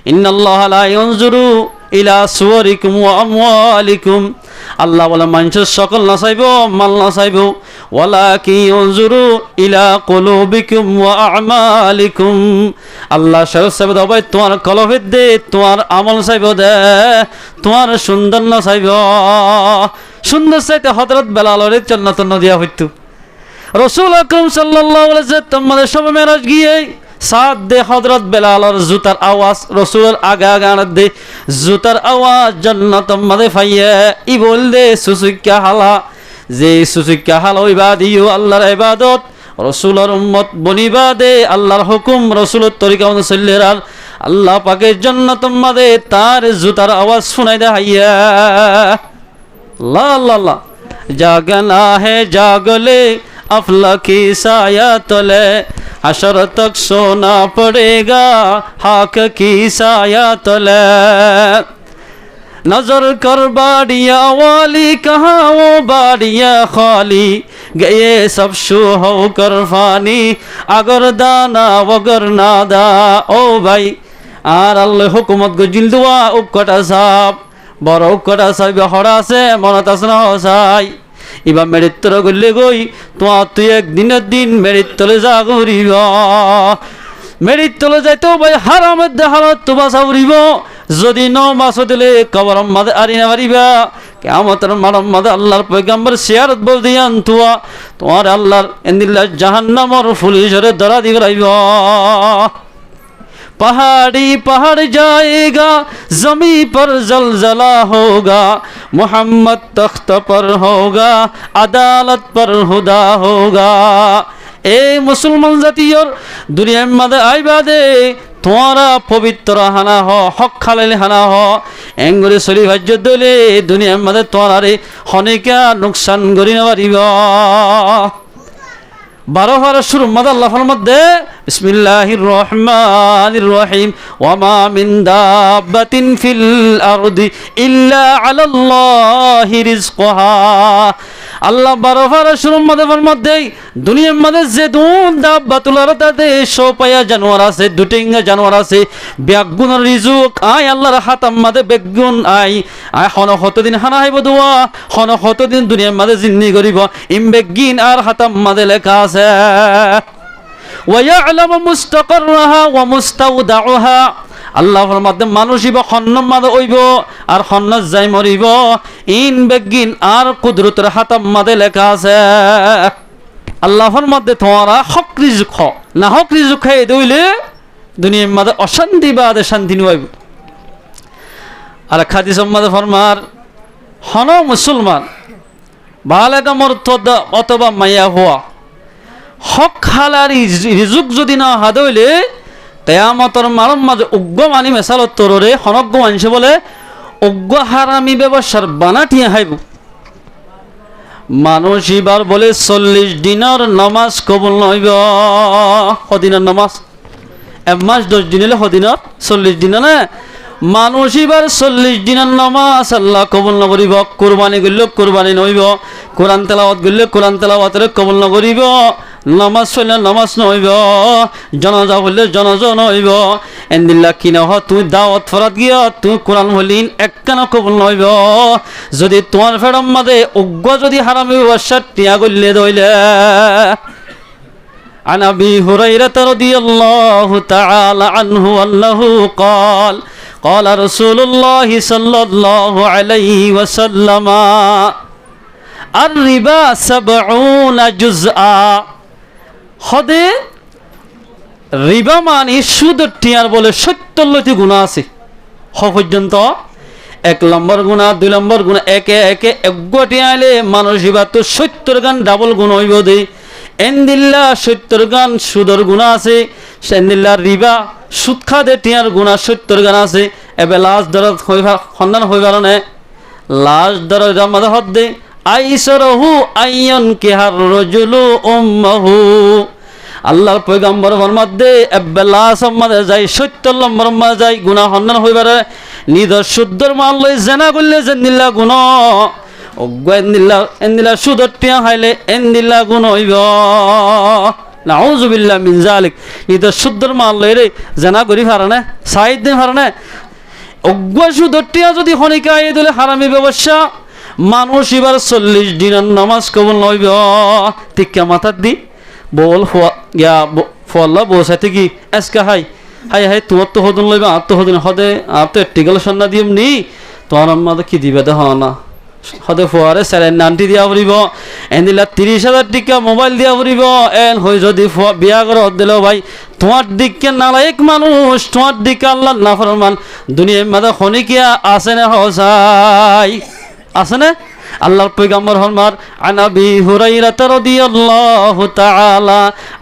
ইন্নাল্লাহা লা ইয়ানজুরু ইলা সুওয়ারিকুম ওয়া আমওয়ালিকুম, আল্লাহ বলে মানুষের সকল না চাইব, মাল না চাইব, ওয়ালাকিন ইয়ানজুরু ইলা কুলুবিকুম ওয়া আমালিকুম, আল্লাহ চাইব দে ভাই তোমার কলবের দে, তোমার আমল চাইব দে, তোমার সুন্দর না চাইব। সুন্দর চাইতে হযরত বেলালের জান্নাতুন নদিয়া হইতো। রাসূল আকরাম সাল্লাল্লাহু আলাইহি ওয়াসাল্লাম তোমাদের সব মেরাজ গিয়ে সাত দে হযরত বেলালের জুতার আওয়াজ, রাসূলের আগে আগে দে জুতার আওয়াজ জান্নাত মধ্যে ফাইয়ে ই বল দে সুসুক্কা হালা, যে সুসুক্কা হালা হইবা দিও আল্লাহর ইবাদত, রাসূলের উম্মত বনিবা দে আল্লাহর হুকুম রাসূলের তরিকা অনুযায়ী চললে আর আল্লাহ পাকের জান্নাত মধ্যে তার জুতার আওয়াজ শুনাই দে হাইয়া। লা লা লা জাগনা হে জাগলে अफला की साया तले, हशर तक सोना पड़ेगा हाक की साया तले। नजर कर बाड़िया वाली कहाँ वो बाड़िया खाली, गए सब शू हो कर फानी अगर दाना वगर नादा। ओ भाई আর আল্লাহ হুকুমত গো জিলদুয়া উকটা সাপ বড় উকটা সাপ হড়া আছে মনত আসনা হসাই ইবা মেরিত্তর গলে গই তোমার তুই একদিনের দিন মেরিত্তলে যা ঘুরিব, মেরিত্তলে যাইতো ভাই হারামের দেহালত তোমা চাউরিব, যদি ন মাস দিলে কবর মাদে আরি না পারিবা, কিয়ামতের মারম মাদে আল্লাহর পয়গম্বর সিয়ারত বল দিয়ান তুয়া তোমার আল্লাহর এন্দিল্লাহ জাহান্নামর পুলিশের ধরা দিব রাইব। पहाड़ी पहाड़ जाएगा जमी पर जलजला होगा, मोहम्मद तख्त पर होगा अदालत पर हुदा होगा। ए मुसलमान জাতীয়র দুনিয়ার মধ্যে আইবাদে তোমারা পবিত্র হানা হ হক খালাইলে হানা হ এঙ্গুরে চলি ভাজ্য দলে দুনিয়ার মধ্যে তোমারে হনিকা নুকসান করি না পারিব। 12 পারা শুরু মধ্যে আল্লাহ ফরমাতে বিসমিল্লাহির রহমানির রহিম ওয়া মা মিন দাব্বাতিন ফিল আরদি ইল্লা আলাল্লাহি রিজকুহা। আল্লাহ 12 পারা শুরু মধ্যে ফরমাতে দুনিয়ার মধ্যে যে দাব্বাতুল আরদাতে সোপায়া জানোয়ার আছে, দুটিঙ্গা জানোয়ার আছে, বেগুনের রিজুক আয় আল্লাহর হাতাম মধ্যে বেগুন আয় আয় হন কতদিন হানা হইব দোয়া হন কতদিন দুনিয়ার মধ্যে জিন্নি করিব ইম বেগিন আর হাতাম মধ্যে লেখা আছে। ويعلم مستقرها ومستودعها, আল্লাহ ফরমাতে মানুষই বা খন্নম মাদে হইব আর খন্নত যাই মরিব ইন বেগিন আর কুদরতের হাতাম মাদে লেখা আছে। আল্লাহ ফরমাতে তোমারা হক রিজুক না হক রিজুক খাই দইলে দুনিয়ার মাদে অশান্তি বাদে শান্তি নইব। আর হাদিস মাদে ফরমার হন মুসলমান বালেগা মর্তদ অথবা মাইয়া হওয়া হক হালারি রিজুক যদি না হাদইলে কিয়ামতের মারম মাঝে উগ্র মানি মেসাল তররে হনজ্ঞ মানুষ বলে উগ্র হারামি ব্যবসার বানাটিয়া হাইব। মানুষ এবার বলে 40 দিনের নামাজ কবুল নইব, সদিনের নামাজ 1 মাস 10 দিন হলে সদিনের 40 দিন না মানুষ এবার 40 দিনের নামাজ আল্লাহ কবুল নকরিব। কুরবানি করলে কুরবানি নইব, কোরআন তেলাওয়াত করলে কোরআন তেলাওয়াতের কবুল নকরিব, নামাজ পড়লে নামাজ নইব, জানাজা পড়লে জানাজা নইব। এন্দিল্লা কিনা হ তুই দাওয়াত ফরাত গিয়া তুই কোরআন হলিন একখানা কবুল নইব যদি তোমার ফেরম মাদে উগ্র যদি হারামি ব্যবসার টিয়া করলে দইলে। عن أبي هريرة رضي الله تعالى عنه أنه قال قال رسول الله صلى الله عليه وسلم الربا 70 جزءا। হদে রিবা মানে সুদ টিয়ার বলে 70টি গুণা আছে। হ পর্যন্ত 1 নম্বর গুণা 2 নম্বর গুণা একে একে একগটি আইলে মানুষ এবার তো 70 গান ডাবল গুণ হইব দে। এন্দিল্লা 70 গান সুদর গুণা আছে, সেন্দিল্লা রিবা সুদ খাদে টিয়ার গুণা 70 গান আছে। এবে লাশ দরদ হইবা সন্ধান হইবার নে লাশ দরদ মাদে হদে আইসরহু আইয়ন কিহার রাজুলু উম্মাহু। আল্লাহর পয়গম্বর ফরমাতে এবেলা সম্মাদে যাই 70 নম্বর মাদে যাই গুনাহ সন্ধান হইবারে নিদ শুদ্ধর মান লই জানা করলে জেন্দিল্লা গুনাহ অজ্ঞ এন্দিল্লা সুদর টিয়া হাইলে এন্দিল্লা গুণ হইব। নাউযুবিল্লাহ মিন যালিক ইদা শুদ্ধর মাল লইরে জানা করি পারে সাইদ দিন পারে অজ্ঞ সুদটিয়া যদি খনিকা আই দিলে হারামি ব্যবসা মানুষ এবার 40 দিনের নামাজ কবুল নইব টিকা মাথার দি বল গিয়া ফল্লা বসাইতে কি এসকা হাই হাই হাই তোমার তো হদন লইবা আর তো হদন হদে আর তো টিকাল সন্না দিম নি তোমার মাদে কি দিবে দেখ না হদে ফোয়ারে স্যালাইন নানটি দিয়া পড়িব এন্দিলা 30,000 টাকা মোবাইল দিয়া পড়িব এন হই যদি বিয়া করে দিল ভাই তোমার দিককে নালায়েক মানুষ তোমার দিকে আল্লাহ নাফরমান দুনিয়ার মাদে খনিকিয়া আছে না হসাই আছে না আল্লাহর পয়গম্বর ফরমার আন আবি হুরায়রা রাদিয়াল্লাহু তাআলা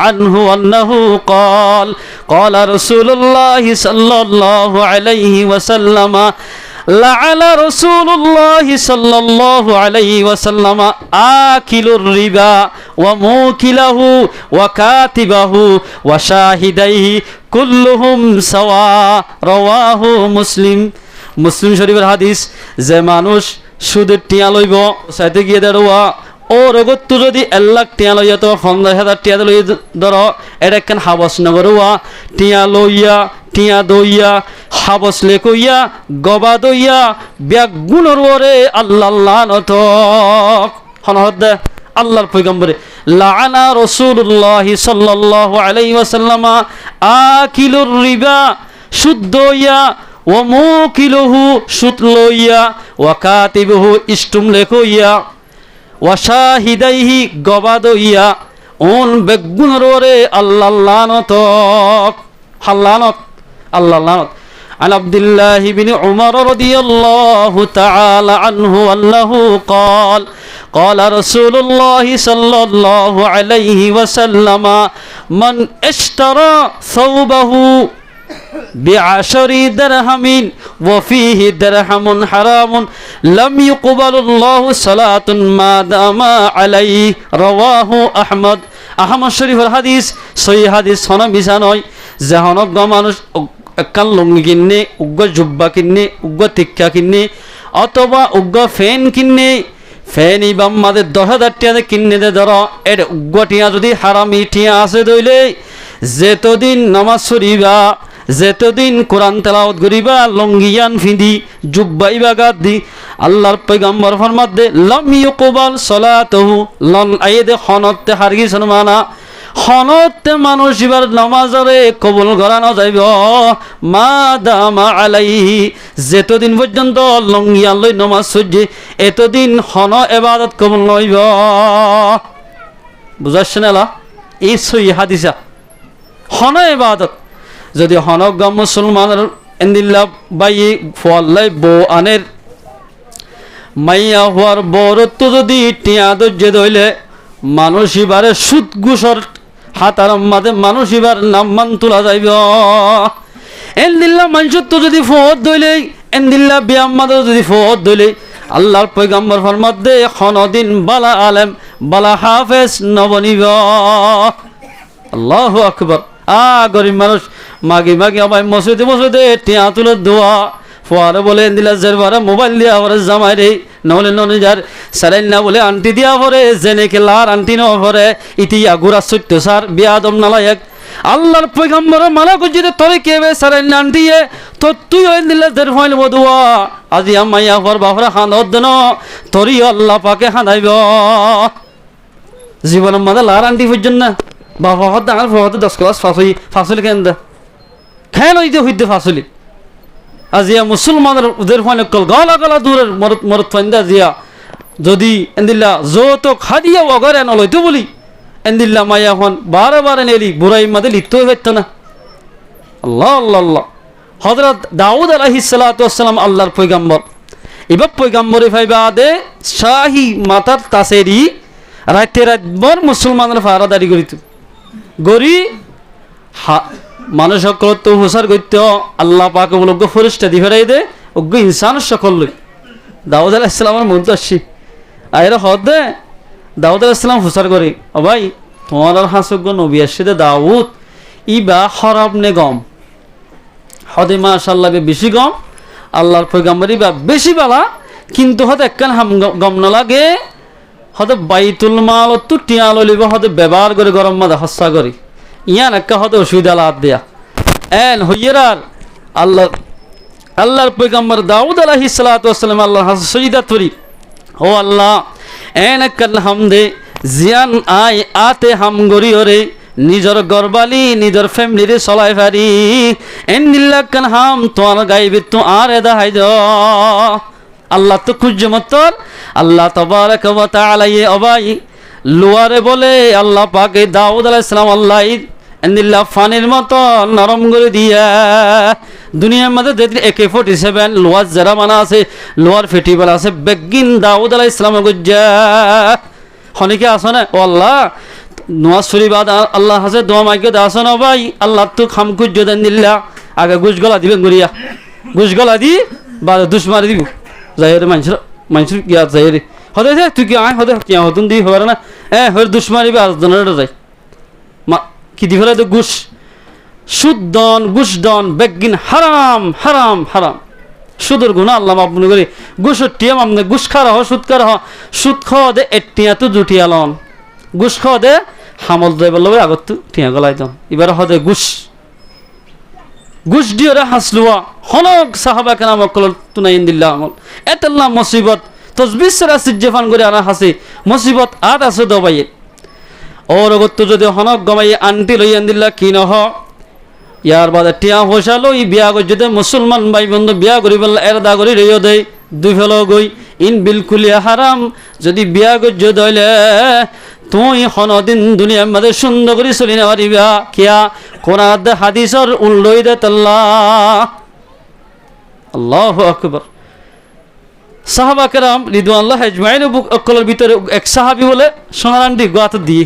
আনহু আন্নাহু قال قال رسول الله صلى الله عليه وسلم لعن رسول الله صلى الله عليه وسلم آكل الربا وموكله وكاتبه وشاهديه كلهم سواء رواه مسلم মুসলিম শরীফের হাদিস যে মানুষ সুদের টিয়া লইব সাইতে গিয়ে দাঁড়োয়া ও রগত্তু যদি 1 লাখ টিয়া লইয়া তো 50,000 টিয়া লই ধর এটা কেন হাবস নগরওয়া টিয়া লইয়া টিয়া দইয়া হাবস লেকইয়া গবা দইয়া ব্যাগুণর ওরে আল্লাহ লানত হনহদ আল্লাহর পয়গম্বরে লাআনা রাসূলুল্লাহ সাল্লাল্লাহু আলাইহি ওয়াসাল্লাম আকিলুর রিবা শুদ্ধইয়া ওয়ামুকিলুহু সুতলইয়া ওয়াকাতিবুহু ইস্তুম লেখইয়া ওয়াশাহিদাইহি গবাদইয়া ওন বেগুনরে আল্লাহ লানত হাল্লানত আল্লাহ লানত عن عبد الله بن عمر رضي الله تعالى عنه أنه قال قال رسول الله صلى الله عليه وسلم من اشترى ثوبه بعشر درهم وفيه درهم حرام لم يقبل الله صلاة ما دام عليه رواه أحمد أحمد شريف الحديث صحيح حديث هنا মিশানয় জাহানক মানুষ একখান লুঙ্গি কিনে উগ্র জুব্বা কিনে উগ্র টিক্কা কিনে অথবা উগ্র ফ্যান কিনে ফ্যান ইবাম মাদের 10,000 টাকা কিনে দে ধরো এর উগ্র টিয়া যদি হারামি টিয়া আছে দইলে যেতদিন নামাজ পড়িবা যেতদিন কোরআন তেলাওয়াত করিবা লঙ্গিয়ান ফিদি জুব্বাই বাগাত দি আল্লাহর পয়গম্বর ফরমাত দে লাম ইউকবাল সালাতুহু লন আইদে খনতে হারগিস মানা খনতে মানুষ এবার নামাজরে কবুল করা না যাইব মা দামা আলাইহি যেতদিন পর্যন্ত লঙ্গিয়ান লই নামাজ পড়ছে এতদিন খন ইবাদত কবুল নইব বুঝাচ্ছেন এলা এই সহি হাদিসা খন ইবাদত যদি হনজ্ঞ মুসলমানের এন্দিল্লা বাই ফল্লাই বো আনের মাইয়া হওয়ার বরত্ব যদি টিয়া দর্য দইলে মানুষ এবারে সুদ ঘুষর হাতার মাঝে মানুষ এবার নামমান তোলা যাইব এন্দিল্লা মানুষত্ব যদি ফত দইলে এন্দিল্লা বিয়াম মাদে যদি ফত দইলে আল্লাহর পয়গম্বর ফরমাত দে খনদিন বালা আলেম বালা হাফেজ নবনিব আল্লাহু আকবার গরিব মানুষ মাগি মাগি আবার মসজিদে টিয়া তুলে দোয়া ফোয়ারে বলে দিলা জেরবারে মোবাইল দিয়া পরে জামাই রে নহলে ননি যার সারাইন না বলে আন্টি দিয়া পরে জেনে খেলার আন্টি ন পরে ইতিয়া গুড়া সত্য সার বিয়াদম নালায়ক আল্লাহর পয়গম্বর মালা কুজিতে তোরে কেবে সারাইন না আন্টিয়ে তো তুই ওই দিলা জের ফাইল বদুয়া আজি আমাইয়া পর বাপরা খান্দত দেন তোরই আল্লাহ পাকে খানাইব জীবনের মাঝে লার আন্টি পর্যন্ত না বাবা হত ডাঙর ফহতে 10 ক্লাস ফাঁসলি কেন দে খেয়াল হইতে হইতে ফাঁসলি আজিয়া মুসলমানের ওদের ফাইনে কল গলা গলা দূরের মরত ফাইন্দা জিয়া যদি এন্দিল্লা যত খাদিয়া অগরে নলইতো বলি এন্দিল্লা মাইয়া হন বারে বারে নেলি বুড়াই মাদে লিপ্ত হইতো না আল্লাহ আল্লাহ আল্লাহ হযরত দাউদ আলাইহিস সালাতু ওয়াসসালাম আল্লাহর পয়গম্বর এবার পয়গম্বরে ফাইবা দে শাহী মাতার তাসেরি রাতে রাতভর মুসলমানের ফারাদারি করিত গরি মানুষ সকল তো হুসার করতে আল্লাহ পাক বলগ ফরিস্তা দি ফেরাই দে অজ্ঞ ইনসান সকল লই দাউদ আলাইহিস সালামের মধ্যে আসি আইরা হদ দে দাউদ আলাইহিস সালাম হুসার করে ও ভাই তোমার হাসজ্ঞ নবী আসছে দাউদ ইবা খরাব নে গম হদে মাশাআল্লাহ বেশি গম আল্লাহর পয়গম্বর ইবা বেশি বালা কিন্তু হদ একখান হাম গম না লাগে হয়তো বাইতুল মাল তো টিয়া লইব হয়তো ব্যবহার করে গরম মাদা হস্যা করি ইয়ান একটা হয়তো অসুবিধা লাভ দেয়া এন হইয়ার আল্লাহর পয়গম্বর দাউদ আলাইহিস সালাতু ওয়াসসালাম আল্লাহ সজদা করি ও আল্লাহ এন কাল হামদে জিয়ান আই আতে হাম গরি ওরে নিজর গরবালি নিজর ফ্যামিলিরে চলাই পারি এন্দিল্লা কান হাম তোর গাইবি তো আর এদা হাই আল্লাহ তো খুঁজ মতর আল্লাহ তাবারাক ওয়া তাআলা অবাই লোয়ারে বলে আল্লাহ পাকে দাউদ আলাইহিস সালাম আল্লাহ এন্দিল্লা ফানির মতো নরম করে দিয়া দুনিয়ার মধ্যে দেখলে AK-47 লোয়ার যারা মানা আছে লোয়ার ফেটিবল আছে বেগিন দাউদ আলাইহিস সালাম গজ্জা হনিকে আসে না ও আল্লাহ নওয়াজ শরীফ আল্লাহ হাসে দোয়া মাইকে দাসন ভাই আল্লাহ তো খাম খুঁজ দেন দিল্লা আগে গুছ গলা দিবেন গড়িয়া গুছ গলা দি বা দুষ মারি দিব যাই রে মানুষের কি আছে রে হতে তুই কি আয় হতে কি হতুন দি হবার না হর দুষ মারিবে আর জনের যাই কি দি ফেলে তো ঘুষ সুদন ঘুষদন বেগিন হারাম হারাম হারাম সুদের গুণা আল্লাহ আপনি করি ঘুষের টিয়াম আপনি ঘুষ খারা হ সুদ খারা হ সুদ খাওয়া দে এটিয়া তো জুটিয়া লন ঘুষ খাওয়া দে হামল দেবার লবে আগত তো টিয়া গলাই দন এবার হদে ঘুষ ঘুষ দিয়ে রে হাসলুয়া হনক সাহাবা কেন মকল তুনাইন দিল্লা আমল এতাল্লাহ মুসিবত তসবিস সারা সিজ্জেফান করে আনা হাসি মুসিবত আদ আছে দবাইয়ে ওর অগত্য যদি হনক গমাই আন্টি লইয়ান দিল্লা কি নহ ইয়ার বাদে টিয়া পয়সা লই বিয়া গই যদি মুসলমান ভাই বন্ধু বিয়া করি বললে এরদা করি রেয় দেয় দুই ফেল গই ইন বিলকুলিয়া হারাম যদি বিয়া গজ্য দইলে তুই হনদিন দুনিয়ার মধ্যে সুন্দর করে চলি না পারিবা কিয়া কোরআন হাদিসর উল্লই দে তাল্লাহ আল্লাহু আকবার সাহাবা কেরাম রিদওয়ানুল্লাহ আজমাইন অকলের ভিতরে এক সাহাবী বলে সোনারান্ডি গোয়াত দিয়ে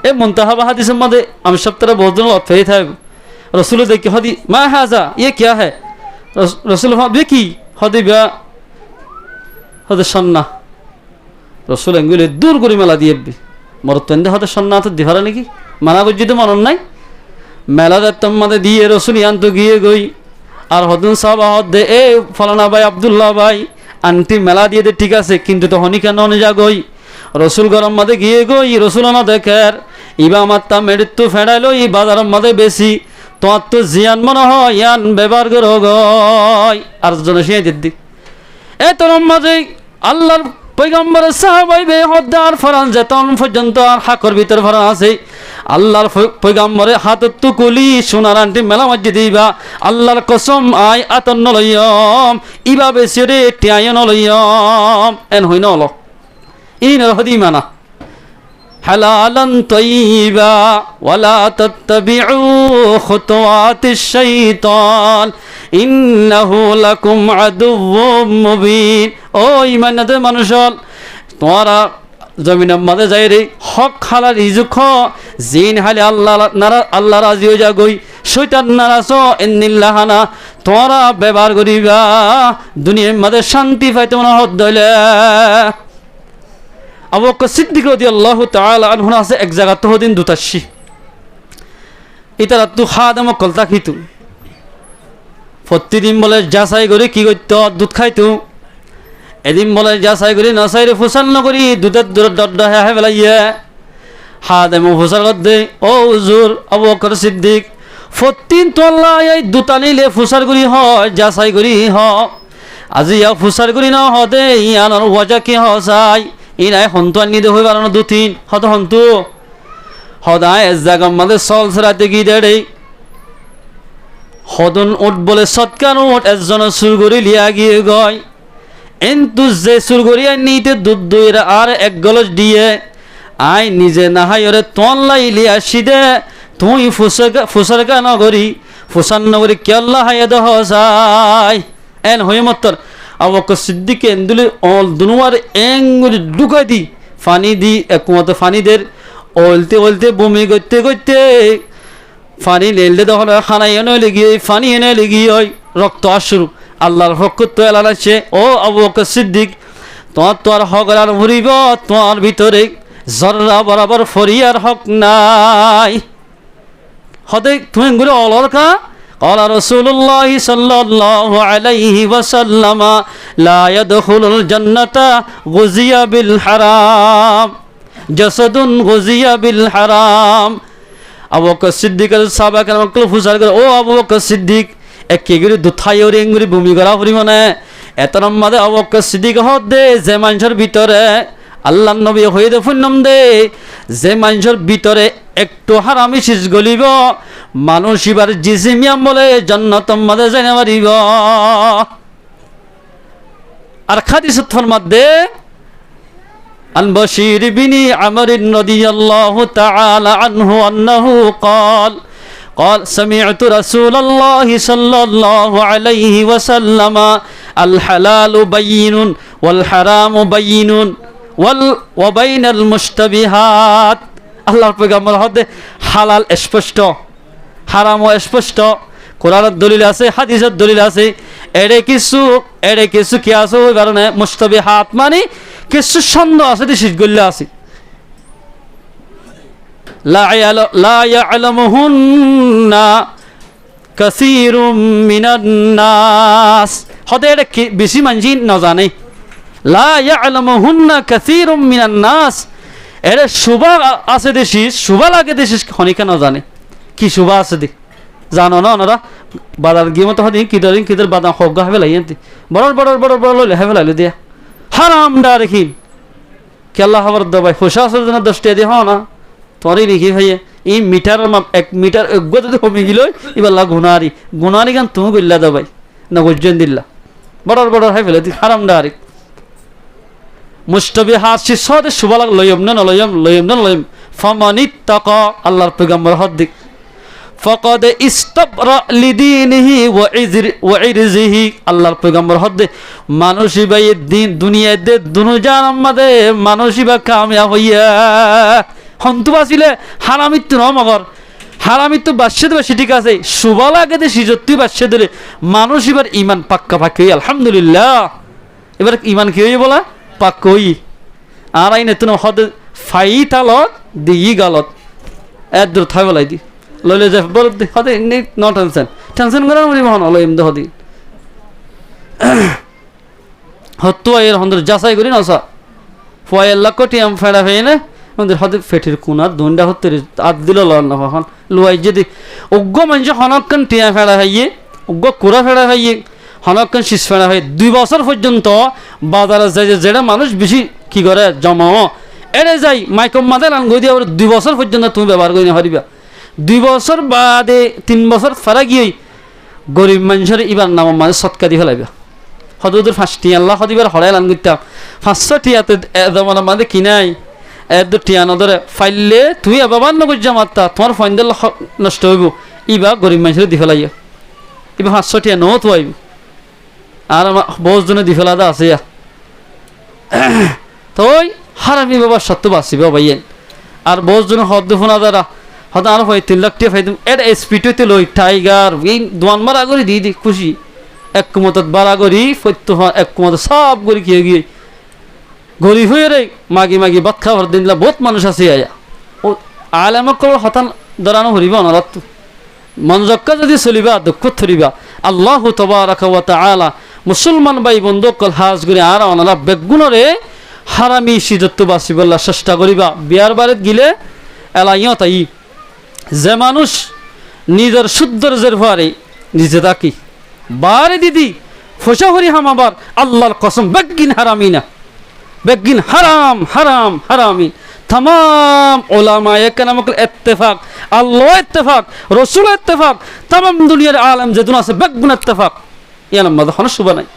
এ মুনতাহা হাদিসের মধ্যে আমি সপ্তাহে বহুত জন অফেই থাকব रसूल देखिए हदी मा हाजा ये क्या है रसूल देखी हदी ब्या हदे सन्ना रसूल एंगुले दूर करी मेला दिए मरतंदे हदे सन्ना तो दिहारा नाকি মানা করছি তো মনন নাই মেলা দত্তম মধ্যে দিয়ে রসুল ইয়ান তো গিয়ে গই আর হদুন সাহাব হদে এ ফলানা ভাই আব্দুল্লাহ ভাই আন্টি মেলা দিয়ে দে ঠিক আছে কিন্তু তো হনি কেন যা গই রসুল গরম মধ্যে গিয়ে গই রসুল না দেখার ইবা মাত্তা মৃত্যু ফেড়াইলো এই বাজারের মধ্যে বেশি তোমার তো জিয়ান মনে হয় ইয়ান ব্যবহার করো গই আর জন সে দিদি এ তোর মাঝে আল্লাহর পয়গম্বরের সাহাবাই বে হদ্দার ফরান যেতন পর্যন্ত আর হাকর ভিতর ফরান আছে আল্লাহর পয়গম্বরের হাতত তো কুলি সোনার আন্টি মেলা মধ্যে দিবা আল্লাহর কসম আই আতন্ন লইয়ম ইবা বেশি রে টিয়ায়ন লইয়ম এন হই নল ইন হদি মানা حلالا طيبا ولا تتبعوا خطوات الشيطان إنه لكم عدو مبين ও ইমানদার মানুষল তোমরা জমিনের মধ্যে যাই রে হক হালাল রিজুক জিন হালে আল্লাহ রাজি হয়ে যাগই শয়তান নারাজ ইন্নিল্লাহানা তোমরা ব্যবহার করিবা দুনিয়ার মধ্যে শান্তি পাইতে মনে হদ দইলে আবু বকর সিদ্দিক রাদিয়াল্লাহু তাআলা আনহু আছে এক জায়গা তো দিন দুতাশি ইতারা তো খাদাম কলতা খিতু প্রতিদিন বলে যাচাই করে কি করত দুধ খাইতো এদিন বলে যাচাই করে নসাইরে ফুসান নকরি দুধের দরদা হে বেলাইয়া খাদাম ফুসার দে ও হুজুর আবু বকর সিদ্দিক প্রতিদিন তো আল্লাহ এই দুতানিলে ফুসার করি হয় যাচাই করি হ আজি ইয়া ফুসার করি না হদে ইয়ানোর ওয়াজা কি হসাই ইনাই হন্তু আনি দে হই বারানো দুতিন হত হন্তু হদায় এস জায়গা মধ্যে সল সরাতে গিয়ে দেড়ে হদন ওট বলে সৎকার ওট একজন সুরগরি লিয়া গিয়ে গয় কিন্তু যে সুরগরি আর নিতে দুধ দইরা আর এক গলস দিয়ে আই নিজে নাহাই ওরে তন লাইলি আসি দে তুই ফুসার গা নগরি ফুসান নগরি কেল্লা হাইয়া দহ যায় এন হই মত্তর আবু বকর সিদ্দিক এন্দুলে অল দুনুয়ার এঙ্গুলি ঢুকাই দি ফানি দি একমত ফানিদের ওলতে ওলতে বমি করতে করতে ফানি লেলতে তখন খানা এনে লেগিয়ে ফানি এনে লেগিয়ে রক্ত আসরু আল্লাহর হক তো এলাছে ও আবু বকর সিদ্দিক তোমার তো আর হক আর ভরিব তোমার ভিতরে জর্রা বরাবর ফরিয়ার হক নাই হদে তুমি গুলো অলরকা قال رسول الله صلى الله عليه وسلم লা ইয়াদখুলুল জান্নাতা গুযিয়া বিল হারাম, জাসাদুন গুযিয়া বিল হারাম। আবু বকর সিদ্দিকের সাহাবা কেরাম ফুসার করে, ও আবু বকর সিদ্দিক একে করে দুথাই ওরে এঙ্গুরি ভূমি করা পরিব না। এত নম্বরে আবু বকর সিদ্দিক হদ দে যে মানুষের ভিতরে আল্লাহ নবী হয়ে দে ফুন্নম দে, যে মানুষের ভিতরে একটু হারামি শীষ গলিব মানুষ এবার জিসিমিয়াম বলে জান্নাতের মধ্যে যাই না পারিব। আর হাদিসের ফরমাতে عن بشير بن عمرو رضي الله تعالى عنه أنه قال سمعت رسول الله صلى الله عليه وسلم الحلال بين والحرام بين وبين المشتبهات الله پیغمبر হতে হালাল স্পষ্ট, হারাম স্পষ্ট, কোরআনের দলিল আছে, হাদিসের দলিল আছে। এড়ে কিছু কি আছে ওই কারণে মুশতাবিহাত মানে কিছু সন্দেহ আছে, শীষ গল্লে আছে। লা ইয়ালামুহুন্না কাসীরুম মিনান নাস, হতে এটা বেশি মানুষ না জানে। লা ইয়ালামুহুন্না কাসীরুম মিনান নাস, এর শুভা আছে দেশি, শুভা লাগে দেশি খনিকা না জানে। কি শুভা আছে দি জানো না ওনারা? বাজার গিয়ে মতো হদিন কিদার বাদাম হগ্গা হবে লাইয়ান্তি বড় বড় বড় বড় লইলে হবে লাইলে দিয়া হারাম ডা রেখি কে আল্লাহ খবর দবাই ফসা আসল জন্য 10 টাকা দিয়ে হও না তোরই রেখি ভাইয়া এই মিটার 1 মিটার এগো যদি কমে গেল ইবাল্লা গুনারি গান তুমি গল্লা দবাই না গজ্জন দিল্লা বড় বড় হয় ফেলে হারাম ডা রেখ মুস্তাবিহাত সিসাদে শুবালাক লয়ম না লয়ম ফামানিত তাকা আল্লাহর পয়গম্বর হদ্দিক ফাকাদ ইস্তাবরা লিদিনিহি ওয়া ইরজিহি আল্লাহর পয়গম্বর হদ্দে মানুষই ভাই দিন দুনিয়ায় দে দুনুজান আমাদে মানুষই বা কামিয়াব হইয়া হন্তু বাসিলে হারামিত ন মগর হারামিত বাসছে দেবে ঠিক আছে শুবালা গেদে সিজত্তি বাসছে দিলে মানুষ এবার ঈমান পাক্কা পাক্কা আলহামদুলিল্লাহ এবার ঈমান কি হই বলা পাক্কা হই আর আইনে তুন হদ ফাইতালত দিই গালত এদর থাই বলাই দি লইলে যে বল হদে নো টেনশন করার মনি মহন হলো এমদ হদি হত্তু এর হন্দর যাচাই করি নসা ফয়েল লাখ কোটি আম ফেড়া ফেই না আমাদের হদে ফেটির কোনার দন্ডা হতে আদ দিল লন না হন লুয়াই যদি উগ্গ মানুষ হনকন টিয়া ফেড়া হইয়ে উগ্গ কুড়া ফেড়া হইয়ে হনকন শীষ ফেড়া হয়ে 2 বছর পর্যন্ত বাজারে যায় যেটা মানুষ বেশি কি করে জমা এড়ে যাই মাইকম মাথায় লান গই দিয়ে 2 বছর পর্যন্ত তুমি ব্যবহার করি না হারিবা 2 বছর বাদে 3 বছর ফারা গিয়ে গরিব মানুষের ইবার নাম মানে সৎকা দিয়ে ফেলাইবা হদুদের 5 টিয়া আল্লাহ হদিবার হরাই লান গইতাম 500 টিয়াতে জমানা মানে কিনাই এদ টিয়া নদরে ফাইলে তুই বাবার নগর জামাতা তোমার ফাইন্ডাল নষ্ট হইব ইবা গরিব মানুষের দি ফেলাইয়া ইবা 500 টিয়া নো তো আইব আর আমার বহুত জনে দি ফেলা দা আছে তো ওই হারামি বাবার সত্য বাসিবে ভাইয়েন আর বহুত জনে হদ ফোনা দ্বারা হদ আর হয় 3 লাখ টিয়া ফাইদুম এর স্পিডতে লই টাইগার এই দোয়ান মারা করি দি খুশি এক কুমতত বাড়া করি ফত্য এক কুমত সব করি কি গিয়ে গরিব হয়ে রে মাগি ভাত খাবার দিনলা বহুত মানুষ আছে আয়া ও আলেমক হতান দরানো হরিবা অনারত মনজক্কা যদি চলিবা দুঃখ থরিবা আল্লাহ তাবারাকা ওয়া তাআলা মুসলমান ভাই বন্ধু কল হাজ করে আর অনারা বেগুনরে হারামি সিজত্ব বাসিবল্লা চেষ্টা করিবা বিয়ার বাড়িত গিলে এলাইও তাই যে মানুষ নিজের শুদ্ধের ভারে নিজে থাকি বারে দিদি ফসা হরি হামাবার আল্লাহর কসম বেগিন হারামি না বেগিন হারামি तमाम उलमाए केराम इत्तेफाक अल्लाह इत्तेफाक रसूल इत्तेफाक तमाम दुनियार आलम जे दुनिया से बेगुन इत्तेफाक याना मद हन सुबह नहीं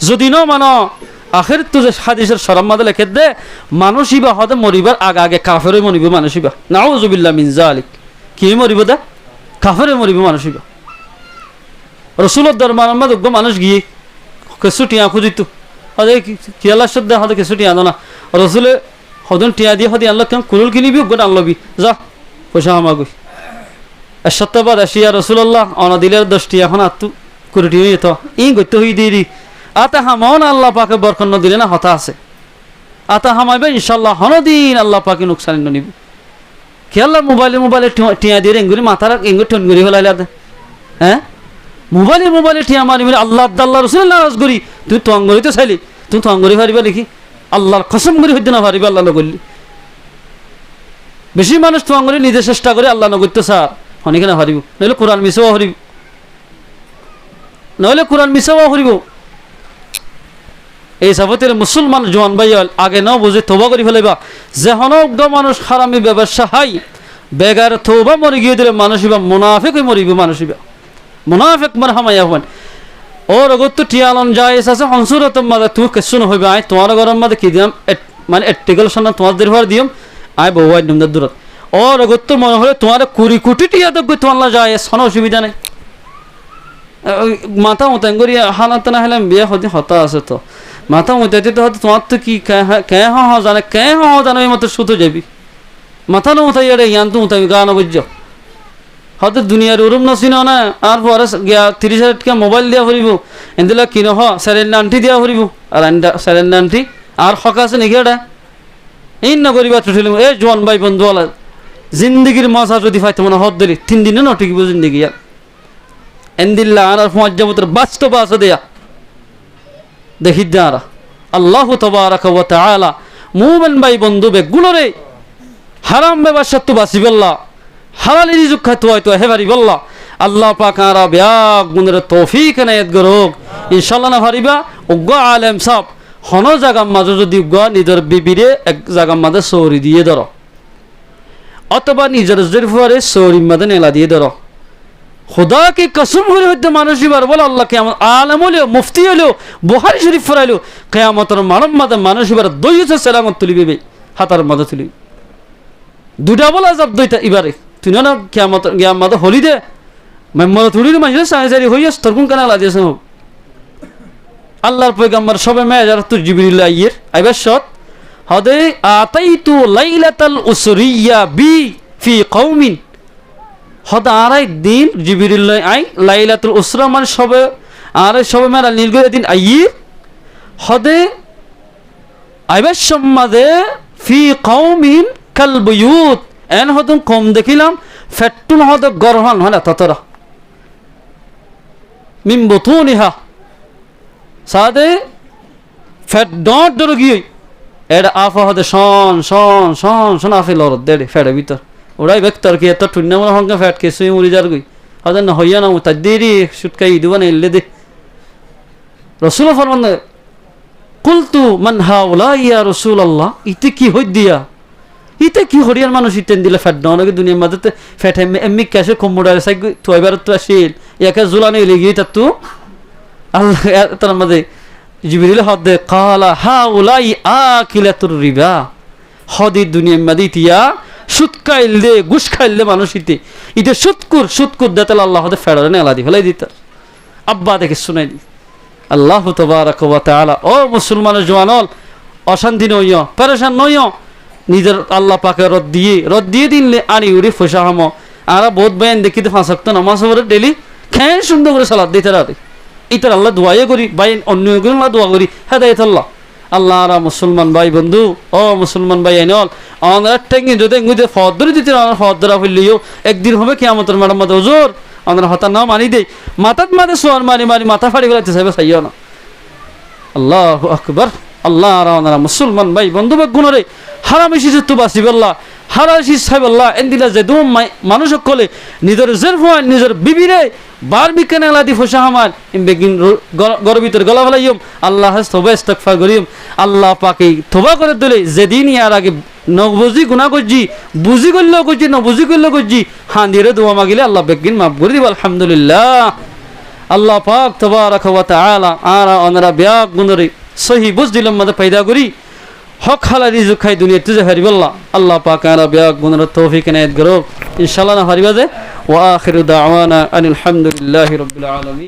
যদি ন মানো আখির তো যে হাদিসের শরম মধ্যে লিখে দে মানুষইবা হদে মরিবার আগে কাফেরই মরিব মানুষইবা নাউযুবিল্লাহ মিন যালিক কি মরিব দা কাফেরই মরিব মানুষইবা রাসূলুল্লাহ দরবারের মধ্যে গো মানুষ গিয়ে কেসুটিয়া খুঁজিত হদে কি আল্লাহ শব্দ হদে কেসুটিয়া না রাসূলে হদন টিয়া দিয়ে হদে আল্লাহ কেন কুলুল কিনিবি গো আনলবি যা পয়সা আমাগই সত্যবাদ আসিয়া রাসূলুল্লাহ অনা দিলের 10 টি এখন আত্তু কুরটি তো ই গইতে হই দিরি আতা হামন আল্লাহ পাকে বরকত ন দিলে না হতা আছে আতা হামাইবে ইনশাআল্লাহ হনদিন আল্লাহ পাকে নুকসান ন নিব কি আল্লাহ মোবাইলে টিয়া দিয়ে এঙ্গুরি মাথার এঙ্গুরি টনগুরি হলাইলা হ্যাঁ মোবাইলে ঠিয়া মারি মারি আল্লাহ রসুল নারাজ করি, তুই তো আঙ্গরিতে চাইলি, তুই তো আঙ্গরি পারিবা দেখি আল্লাহর কসম করি হইতে না পারিবা আল্লাহ নগরলি। বেশি মানুষ তো আঙ্গরি নিজে চেষ্টা করে আল্লাহ নগরতে স্যার অনেকে না হারিব, নইলে কোরআন মিশাও হরিব, নইলে কোরআন মিশাও হরিব। এই সাবতের মুসলমান জোয়ান ভাই আগে নাও বুঝে তোবা করি ফেলাইবা, যেহন মানুষ হারামি ব্যবসা হাই বেগার তোবা মরে গিয়ে দিলে মানুষিবা মুনাফিক হয়ে মরিব, মানুষিবা মুনাফিক মর হামাইয়া হন ওর অগত তো টিয়ালন যায় আছে হনসুরত মাদা তুই কেসুন হইবা আয় তোমার গরম মাদে কি দিয়াম মানে এট্টিকল সন্না তোমার দেরভার দিয়ম আয় বউয়াই নিমদার দূরত ওর অগত তো মনে হলে তোমার 20 কোটি টিয়া দেবো তোমার যায় সন অসুবিধা নেই। মাথা মতান করি হানাত না হলে বিয়ে হতে হতা আছে তো মাথা মতাইতে তো হয়তো তোমার তো কি কে জানে কে জানে এই মতো সুতো যাবি মাথা না উঠাই আরে ইয়ান তো উঠাই গান বুঝছ হয়তো দুনিয়ার উরুম নচিন না আর পরে গিয়া 30,000 টাকা মোবাইল দিয়া ফুরিব এদিলা কিন হ স্যারেন্ডা আন্টি দিয়া ফুরিব আর স্যারেন্ডা আন্টি আর হক আছে নাকি এটা এই না করিবা তুঠিল এ জোয়ান ভাই বন্ধু আলা জিন্দগির মজা যদি পাইতে মনে হদ দিলি 3 দিনে নটিকিব জিন্দগি আর এন্দিল্লা আর মজ্জামতের বাস্তব আছে দেয়া দেখি দাঁড়া আল্লাহ তাবারাকা ওয়া তাআলা মুমিন ভাই বন্ধু বেগুলোরে হারাম ব্যবসা তো বাসিবাল্লাহ হালালি রিজুক খাইতে হয়তো হেবারি বল্লা আল্লাহ পাক আর বিয়াক গুণের তৌফিক এনায়েত করুক ইনশাআল্লাহ না পারিবা উগ্গ আলেম সাহেব হন জায়গার মাঝে যদি উগ্গ নিজের বিবিরে এক জায়গার মাঝে সৌরি দিয়ে ধরো অথবা নিজের জরিফারে সৌরির মাঝে নেলা দিয়ে ধরো খুদা কি কসম করে হইতে মানুষ এবার বলে আল্লাহ কিয়ামত আলেম হলেও মুফতি হলেও বুখারী শরীফ ফরাইলো কিয়ামতের মানব মাঝে মানুষ এবার দইছে সালামত তুলিবে হাতার মাঝে তুলিবে দুটা বলা যাব দুইটা এবারে তুই না কিয়ামত কিয়ামত হলি দে মেম্মর তুলির মাঝে সাহায্য হইয়াস তোর কোন কানা লাগিয়েছে আল্লাহর পয়গম্বর সবে মেজার তো জিবরিল আইয়ের আইবার শত হদে আতাইতু লাইলাতাল উসরিয়া বি ফি কওমিন হদ আরাই দিন জিবরিল আই লাইলাতুল উসরা মানে সবে আর সবে মেরা নীলগড় দিন আইয়ে হদে আইবার সম্মাদে ফি কওমিন কাল বুয়ুত এন হদম কম দেখিলাম ফেটুন হদ গরহান হয় না ততরা মিন বুতুনিহা সাদে ফেট ডট ধরে গিয়ে এর আফা হদে শন শন শন শন আফে লরত দেড়ে ফেটের ভিতর ওরাই বেক্তর কি এত টুন্না মনে হঙ্গে ফেট কে সুই মুড়ি যার গই হদে না হইয়া না তাই দেরি সুটকাই দিবা না এলে দে রাসূল ফরমান কুলতু মান হাউলা ইয়া রাসূলুল্লাহ ইতে কি হই দিয়া ইতে কি হরিয়ার মানুষ ইতেন দিলে ফেট নগে দুনিয়ার মধ্যে ফেট এমনি ক্যাশে কম্পিউটার সাই তো এবার তো আসিল একা জুলানে লেগে তা তো আল্লাহ তার মধ্যে জিবরিল হদে কালা হাউলাই আকিলাতুর রিবা হদি দুনিয়ার মধ্যে ইতিয়া সুদ খাইলে ঘুষ খাইলে মানুষ ইতে সুদকুর দেতাল আল্লাহ হদে ফেড়ারে নেলা দি ফেলাই দিত আব্বা দেখে শুনাই দি আল্লাহ তাবারাকা ওয়া তাআলা ও মুসলমানের জওয়ানল অশান্তি নইও পেরেশান নইও নিজের আল্লাহ পাকে রদ দিয়ে দিলে আনি উড়ি ফসা হাম আর বহুত বয়ান দেখিতে 5 ওয়াক্ত নামাজ পড়ে ডেলি খেয়ে সুন্দর করে সালাত দিতে রাতে ইতার আল্লাহ দোয়াই করি বাইন অন্য আল্লাহ দোয়া করি হেদায়েত আল্লাহ আর মুসলমান ভাই বন্ধু ও মুসলমান ভাই আইনল আমরা টেঙ্গি যদি এঙ্গুতে ফদর দিতে আমরা ফদরা হইলিও একদিন হবে কিয়ামতের মাঠের মধ্যে হুজুর আমরা হতা না মানি দেই মাথাত মাঝে সোয়ার মারি মাথা ফাড়ি ফেলাইতে চাইবে চাইও না আল্লাহু আকবার আল্লাহ আর আমরা মুসলমান ভাই বন্ধু গুণরে হারামি শিশু তো বাসিবাল্লাহ হারাশি সাহেবাল্লাহ এন্দিলা যে দুম মানুষ কলে নিজের জেরফান নিজের বিবিরে বার বিকানে আলাদি ফসা আমার বেগিন গর্বিতর গলা ফেলাইম আল্লাহ তওবা ইস্তিগফার করিম আল্লাহ পাকে তওবা করে দিলে যেদিন আর আগে নবুজি গুনাহ করজি বুঝি করলেও করজি না বুঝি করলেও করজি হান্দিরে দোয়া মাগিলে আল্লাহ বেগিন মাফ করে দিব আলহামদুলিল্লাহ আল্লাহ পাক তাবারাকা ওয়া তাআলা আর আমরা বিয়াক গুনরে সহি বুঝ দিলাম মধ্যে পয়দা করি হক হালাল রিজুক খাই দুনিয়া তুজে হারিবাল্লাহ আল্লাহ পাক আর বিয়াক গুনর তৌফিক এনায়েত করুক ইনশাআল্লাহ না হারিবা যে ওয়া আখিরু দাওয়ানা আনিল হামদুলিল্লাহি রাব্বিল আলামিন।